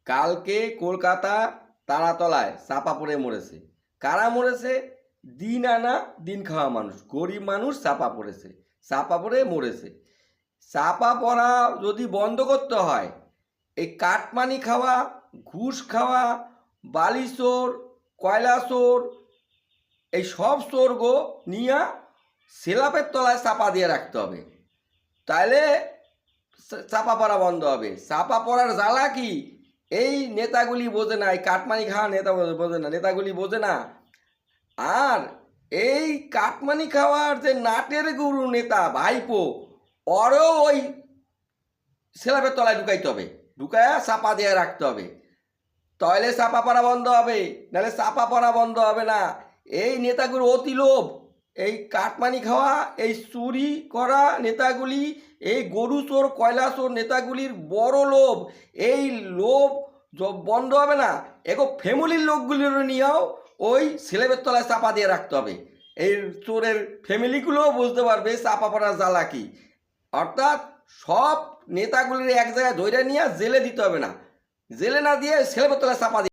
কালকে কলকাতা তারাতলায় চাপা পড়ে মরেছে। কারা মরেছে? দিন আনা দিন খাওয়া মানুষ, গরিব মানুষ চাপা পড়েছে, চাপা পড়ে মরেছে। চাপা পড়া যদি বন্ধ করতে হয়, এই কাটমানি খাওয়া, ঘুষ খাওয়া, বালি চোর, কয়লা চোর, এই সব চোরগো নিয়ে সেলাপের তলায় চাপা দিয়ে রাখতে হবে। তাহলে চাপা পড়া বন্ধ হবে। চাপা পড়ার জ্বালা কি? এই নেতাগুলি বোঝে না, এই কাটমানি খাওয়া নেতা বোঝে না, নেতাগুলি বোঝে না। আর এই কাটমানি খাওয়ার যে নাটের গুরু নেতা ভাইপো, ওরও ওই সেলাপের তলায় ঢুকাইতে হবে, ঢুকায়া চাপা দিয়ে রাখতে হবে। তাহলে চাপা পড়া বন্ধ হবে, নাহলে চাপা পড়া বন্ধ হবে না। এই নেতাগুলো অতি লোভ, এই কাটমানি খাওয়া, এই চুরি করা নেতাগুলি, এই গরু চোর কয়লা চোর নেতাগুলির বড় লোভ। এই লোভ বন্ধ হবে না, এগো ফ্যামিলির লোকগুলির নিয়েও ওই স্ল্যাবের তলায় চাপা দিয়ে রাখতে হবে। এই চোরের ফ্যামিলিগুলোও বুঝতে পারবে চাপা পড়ার জ্বালা কি। অর্থাৎ সব নেতাগুলির এক জায়গায় ধরে নিয়ে জেলে দিতে হবে না, জেলে না দিয়ে স্ল্যাবের তলায় চাপা